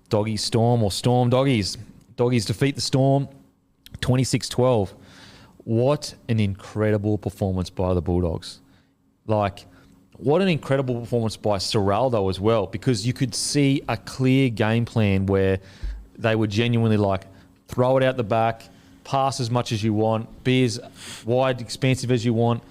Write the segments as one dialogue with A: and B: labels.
A: Doggies Storm or Storm Doggies. Doggies defeat the Storm 26-12. What an incredible performance by the Bulldogs. Like, what an incredible performance by Ciraldo as well, because you could see a clear game plan where they were genuinely like, throw it out the back, pass as much as you want, be as wide, expansive as you want.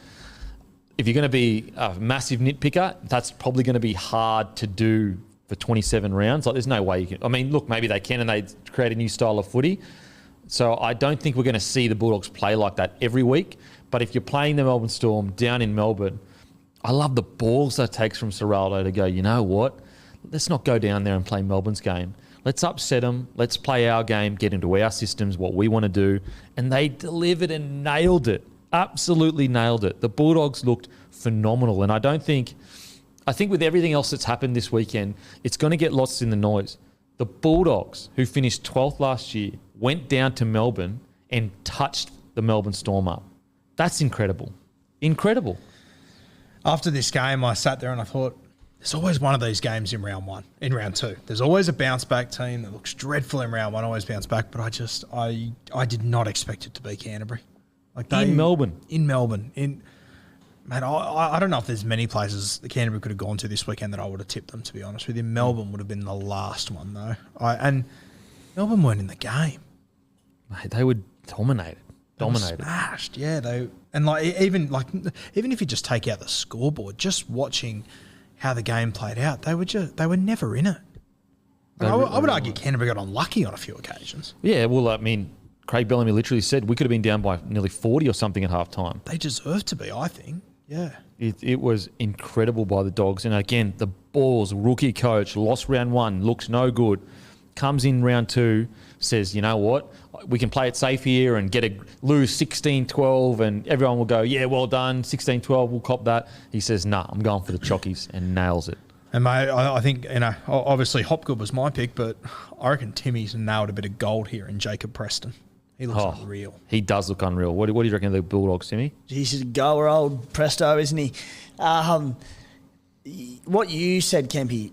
A: If you're going to be a massive nitpicker, that's probably going to be hard to do for 27 rounds. Like, there's no way you can. I mean, look, maybe they can and they create a new style of footy. So I don't think we're going to see the Bulldogs play like that every week. But if you're playing the Melbourne Storm down in Melbourne, I love the balls that takes from Ciraldo to go, you know what? Let's not go down there and play Melbourne's game. Let's upset them. Let's play our game, get into our systems, what we want to do. And they delivered and nailed it. Absolutely nailed it. The Bulldogs looked phenomenal. And I think with everything else that's happened this weekend, it's going to get lost in the noise. The Bulldogs, who finished 12th last year, went down to Melbourne and touched the Melbourne Storm up. That's incredible. Incredible.
B: After this game, I sat there and I thought, there's always one of these games in round two. There's always a bounce back team that looks dreadful in round one, always bounce back, but I did not expect it to be Canterbury.
A: In Melbourne.
B: Man, I don't know if there's many places the Canterbury could have gone to this weekend that I would have tipped them, to be honest with you. Melbourne would have been the last one, though. And Melbourne weren't in the game.
A: Mate, they were dominated.
B: Smashed, yeah. Even if you just take out the scoreboard, just watching how the game played out, they were never in it. I would argue Canterbury got unlucky on a few occasions.
A: Yeah, well, I mean, Craig Bellamy literally said we could have been down by nearly 40 or something at half time.
B: They deserve to be, I think. Yeah.
A: It was incredible by the Dogs. And again, the Balls, rookie coach, lost round one, looks no good. Comes in round two, says, you know what, we can play it safe here and lose 16-12 and everyone will go, yeah, well done, 16-12, we'll cop that. He says, nah, I'm going for the Chockies, and nails it.
B: And mate, I think, obviously Hopgood was my pick, but I reckon Timmy's nailed a bit of gold here in Jacob Preston. He looks unreal.
A: He does look unreal. What do you reckon of the Bulldogs, Timmy?
C: He's a goer, old Presto, isn't he? What you said, Kempy,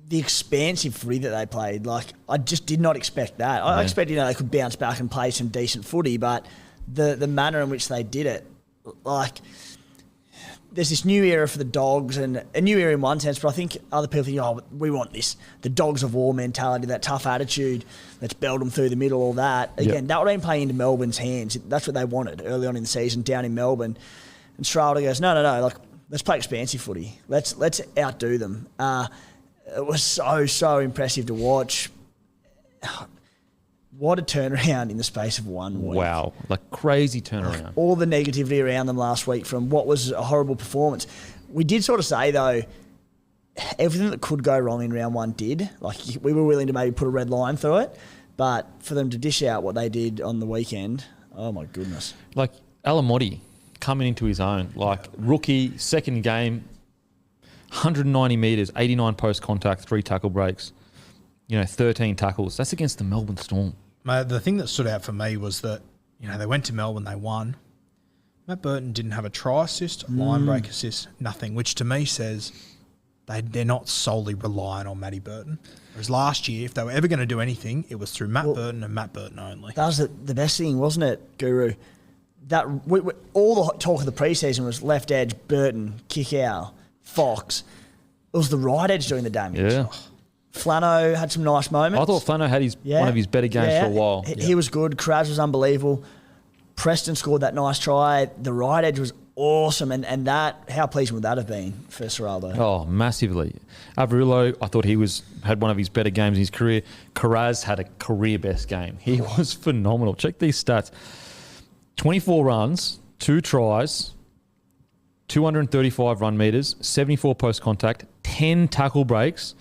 C: the expansive footy that they played, I just did not expect that. I expected they could bounce back and play some decent footy, but the manner in which they did it, there's this new era for the Dogs, and a new era in one sense, but I think other people think, we want this, the Dogs of war mentality, that tough attitude, let's belt them through the middle, all that. Again, that would have been playing into Melbourne's hands. That's what they wanted early on in the season down in Melbourne. And Ciraldo goes, no, let's play expansive footy. Let's outdo them. It was so impressive to watch. What a turnaround in the space of 1 week.
A: Wow, crazy turnaround.
C: All the negativity around them last week from what was a horrible performance. We did sort of say, though, everything that could go wrong in round one did. We were willing to maybe put a red line through it, but for them to dish out what they did on the weekend, oh my goodness.
A: Alamotti coming into his own, rookie, second game, 190 metres, 89 post contact, 3 tackle breaks, 13 tackles. That's against the Melbourne Storm.
B: Mate, the thing that stood out for me was that, they went to Melbourne, they won. Matt Burton didn't have a try assist, line break assist, nothing, which to me says they're not solely reliant on Matty Burton. Whereas last year, if they were ever going to do anything, it was through Matt Burton and Matt Burton only.
C: That was the best thing, wasn't it, Guru? That all the talk of the preseason was left edge, Burton, kick out, Fox. It was the right edge doing the damage.
A: Yeah.
C: Flano had some nice moments.
A: I thought Flano had one of his better games for a while.
C: He was good. Kraz was unbelievable. Preston scored that nice try. The right edge was awesome. And that, how pleasing would that have been for Ciraldo?
A: Oh, massively. Averillo, I thought had one of his better games in his career. Kraz had a career best game. He was phenomenal. Check these stats. 24 runs, 2 tries, 235 run metres, 74 post contact, 10 tackle breaks,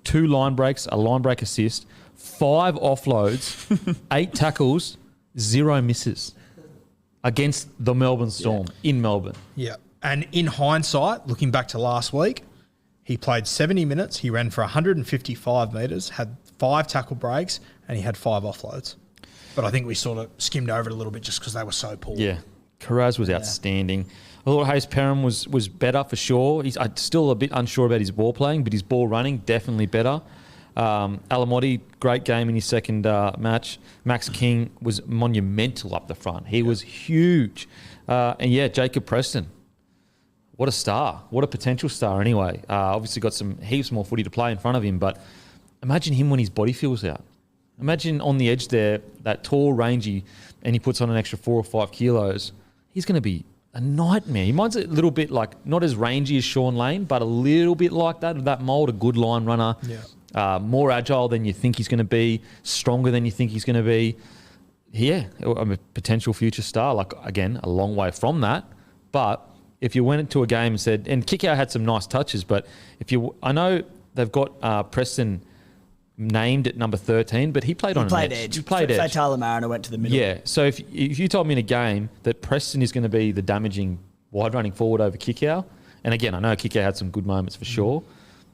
A: 2 line breaks, a line break assist, 5 offloads, 8 tackles, 0 misses against the Melbourne Storm in Melbourne.
B: Yeah. And in hindsight, looking back to last week, he played 70 minutes, he ran for 155 metres, had 5 tackle breaks, and he had 5 offloads. But I think we sort of skimmed over it a little bit just because they were so poor.
A: Yeah. Karaz was outstanding. I thought Hayes Perham was better for sure. I'm still a bit unsure about his ball playing, but his ball running, definitely better. Alamotti, great game in his second match. Max King was monumental up the front. He was huge. And yeah, Jacob Preston. What a star. What a potential star anyway. Obviously got some heaps more footy to play in front of him, but imagine him when his body feels out. Imagine on the edge there, that tall, rangy, and he puts on an extra 4 or 5 kilos. He's going to be a nightmare. He mine's a little bit like, not as rangy as Sean Lane, but a little bit like that mould, a good line runner.
B: Yeah.
A: More agile than you think he's going to be, stronger than you think he's going to be. Yeah, I'm a potential future star. Like, again, a long way from that. But if you went into a game and said, and Kikau had some nice touches, but I know they've got Preston named at number 13, but he played on an edge. He played edge.
C: Tyler Mariner went to the middle.
A: Yeah, so if you told me in a game that Preston is going to be the damaging wide running forward over Kikau, and again, I know Kikau had some good moments for sure,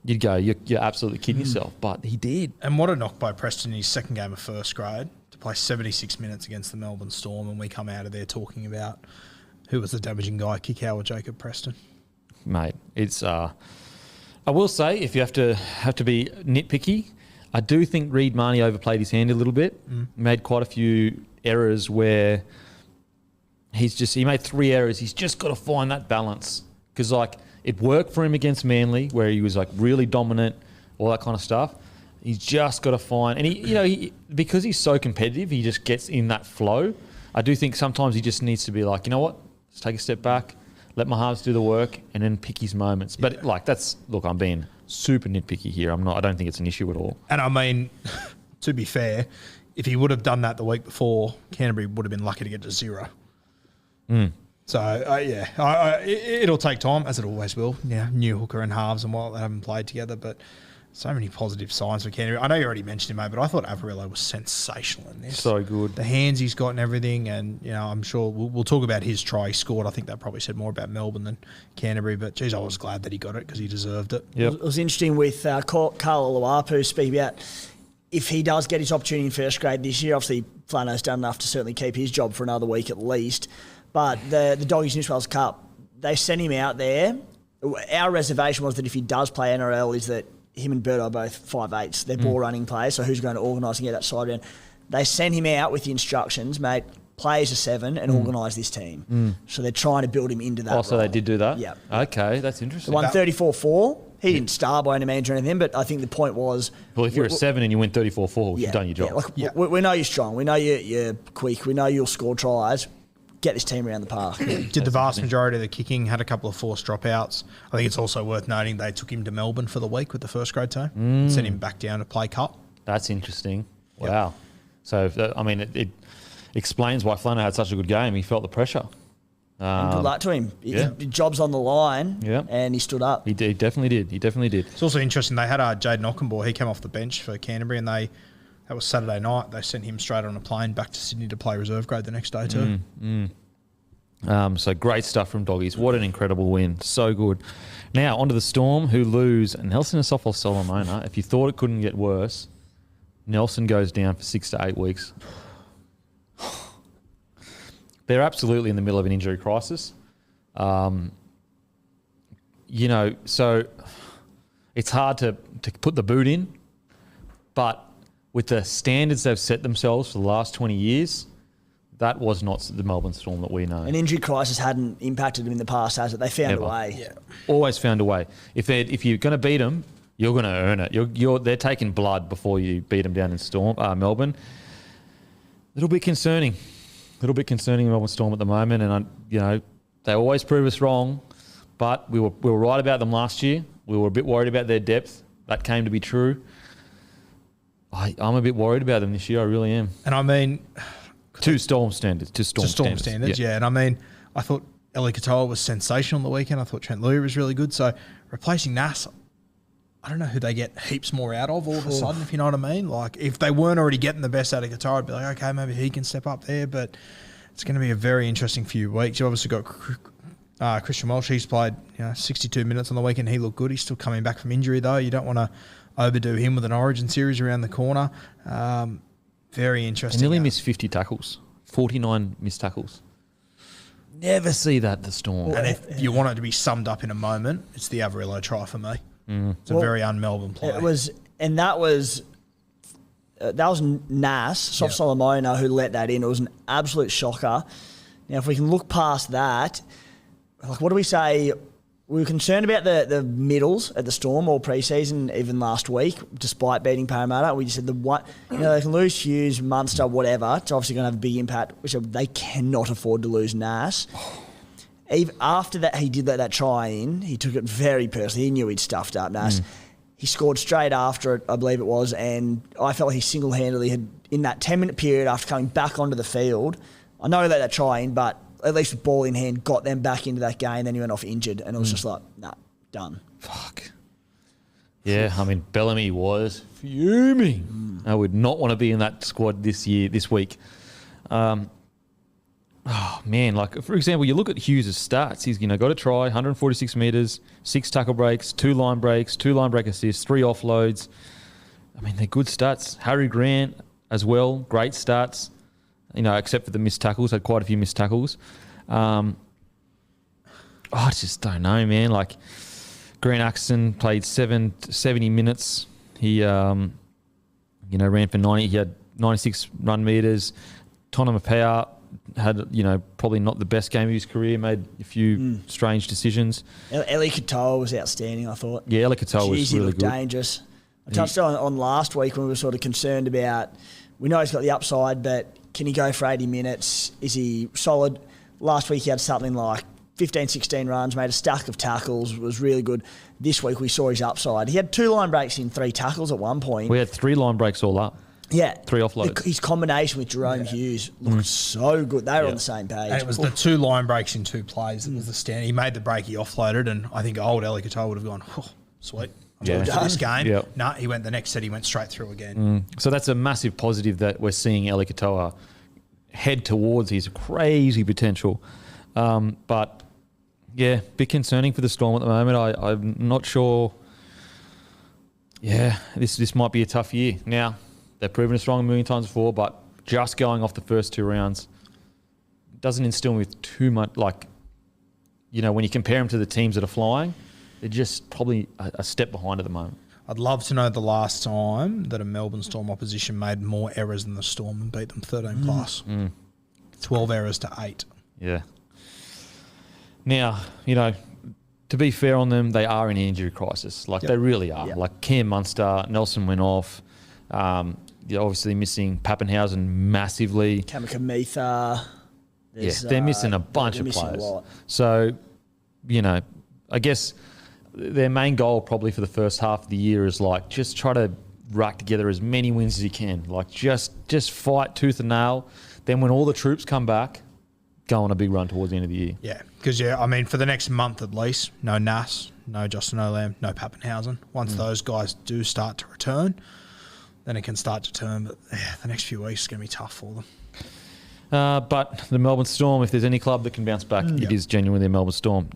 A: you'd go, you're absolutely kidding yourself. But he did.
B: And what a knock by Preston in his second game of first grade to play 76 minutes against the Melbourne Storm, and we come out of there talking about who was the damaging guy, Kikau or Jacob Preston.
A: Mate, it's I will say, if you have to be nitpicky, I do think Reid Marnie overplayed his hand a little bit. Made quite a few errors where he made 3 errors. He's just got to find that balance, because like it worked for him against Manly where he was like really dominant, all that kind of stuff. He's just got to find, and he because he's so competitive, he just gets in that flow. I do think sometimes he just needs to be like, you know what, let's take a step back, let my halves do the work, and then pick his moments. But I'm being super nitpicky here. I don't think it's an issue at all.
B: And I mean, to be fair, if he would have done that the week before, Canterbury would have been lucky to get to 0. So, it'll take time, as it always will. Yeah, new hooker and halves and what, they haven't played together, but so many positive signs for Canterbury. I know you already mentioned him, mate, but I thought Averillo was sensational in this.
A: So good.
B: The hands he's got and everything, and I'm sure we'll talk about his try he scored. I think that probably said more about Melbourne than Canterbury, but geez, I was glad that he got it because he deserved it.
A: Yep.
C: It was interesting with Carl Oluwapu speaking about if he does get his opportunity in first grade this year. Obviously, Flano's done enough to certainly keep his job for another week at least. But the Doggies New South Wales Cup, they sent him out there. Our reservation was that if he does play NRL, is that him and Birdo are both 5'8". They're ball running players, so who's going to organise and get that side around? They sent him out with the instructions, mate, play as a 7 and organise this team. So they're trying to build him into that.
A: So they did do that?
C: Yeah.
A: Okay, that's interesting.
C: They won 34-4. He didn't star by any means or anything, but I think the point was...
A: Well, if you're a 7 and you win 34-4, you've done your job.
C: We know you're strong. We know you're quick. We know you'll score tries. Get this team around the park.
B: Did the vast majority of the kicking, had a couple of forced dropouts. I think it's also worth noting they took him to Melbourne for the week with the first grade team, sent him back down to play cup.
A: That's interesting. Wow. So, it explains why Flano had such a good game. He felt the pressure.
C: And good luck to him. His job's on the line, and he stood up.
A: He definitely did.
B: It's also interesting, they had Jaden Ockenbaugh. He came off the bench for Canterbury, and that was Saturday night. They sent him straight on a plane back to Sydney to play reserve grade the next day too.
A: So great stuff from Doggies. What an incredible win. So good. Now, onto the Storm, who lose Nelson Asafa-Solomona. If you thought it couldn't get worse, Nelson goes down for 6 to 8 weeks. They're absolutely in the middle of an injury crisis. So it's hard to put the boot in, but with the standards they've set themselves for the last 20 years, that was not the Melbourne Storm that we know.
C: An injury crisis hadn't impacted them in the past, has it? They found a way.
B: Yeah.
A: Always found a way. If you're going to beat them, you're going to earn it. They're taking blood before you beat them down in Melbourne. Little bit concerning Melbourne Storm at the moment, and they always prove us wrong, but we were right about them last year. We were a bit worried about their depth. That came to be true. I'm a bit worried about them this year. I really am.
B: And I mean,
A: to Storm standards.
B: Yeah. And I mean, I thought Eli Katoa was sensational on the weekend. I thought Trent Lui was really good. So replacing Nas, I don't know who they get heaps more out of all of a sudden, if you know what I mean. Like, if they weren't already getting the best out of Katoa, I'd be like, okay, maybe he can step up there. But it's going to be a very interesting few weeks. You obviously got Christian Welsh. He's played 62 minutes on the weekend. He looked good. He's still coming back from injury, though. You don't want to overdo him with an Origin series around the corner. Very interesting.
A: He nearly missed 50 tackles, 49 missed tackles. Never see that at the Storm.
B: And if you want it to be summed up in a moment, it's the Averillo try for me. It's a very un-Melbourne play.
C: It was And that was Nas, Soft Solomona, who let that in. It was an absolute shocker. Now, if we can look past that, like, what do we say? We were concerned about the middles at the Storm all pre-season, even last week, despite beating Parramatta. We just said they can lose Hughes, Munster, whatever. It's obviously going to have a big impact, which they cannot afford to lose Nas. Even after that, he did let that try in. He took it very personally. He knew he'd stuffed up Nas. He scored straight after it, I believe it was, and I felt like he single-handedly had, in that 10-minute period after coming back onto the field, I know he let that try in, but at least with ball in hand, got them back into that game. Then he went off injured, and it was just like, nah, done.
A: Fuck. Yeah, I mean, Bellamy was fuming. I would not want to be in that squad this week. Oh, man, like, for example, you look at Hughes' stats. He's got a try, 146 metres, 6 tackle breaks, 2 line breaks, 2 line break assists, 3 offloads. I mean, they're good stats. Harry Grant as well, great stats, except for the missed tackles, had quite a few missed tackles. I just don't know, man. Like, Grant Axton played 70 minutes. He, ran for 90. He had 96 run metres. Tonna Mapau had, probably not the best game of his career, made a few strange decisions.
C: Eli Katoa was outstanding, I thought.
A: Yeah, Eli Katoa was really good.
C: Dangerous. I touched on last week when we were sort of concerned about, we know he's got the upside, but can he go for 80 minutes? Is he solid? Last week he had something like 15, 16 runs, made a stack of tackles, was really good. This week we saw his upside. He had 2 line breaks in 3 tackles at one point.
A: We had 3 line breaks all up.
C: Yeah.
A: 3 offloads.
C: His combination with Jerome Hughes looked so good. They were on the same page.
B: And it was the 2 line breaks in 2 plays that was the stand. He made the break, he offloaded, and I think old Eli Katoa would have gone, oh, sweet. I'm going to this game. Yep. No, he went the next set, he went straight through again.
A: So that's a massive positive that we're seeing Eli Katoa head towards his crazy potential. But, yeah, a bit concerning for the Storm at the moment. I'm not sure. Yeah, this might be a tough year. Now, they've proven us wrong a million times before, but just going off the first 2 rounds doesn't instill me with too much. Like, when you compare them to the teams that are flying, they're just probably a step behind at the moment.
B: I'd love to know the last time that a Melbourne Storm opposition made more errors than the Storm and beat them 13 plus. 12 errors to 8.
A: Yeah. Now, to be fair on them, they are in an injury crisis. Like, they really are. Yep. Like, Cam Munster, Nelson went off. You're obviously missing Pappenhausen massively.
C: Kamikamitha.
A: They're missing a bunch of players. So, I guess their main goal probably for the first half of the year is like just try to rack together as many wins as you can. Like just fight tooth and nail. Then when all the troops come back, go on a big run towards the end of the year.
B: Yeah, because for the next month at least, no Nas, no Justin Olam, no Pappenhausen. Once those guys do start to return, then it can start to turn. But the next few weeks is going to be tough for them.
A: But the Melbourne Storm, if there's any club that can bounce back, it is genuinely the Melbourne Storm.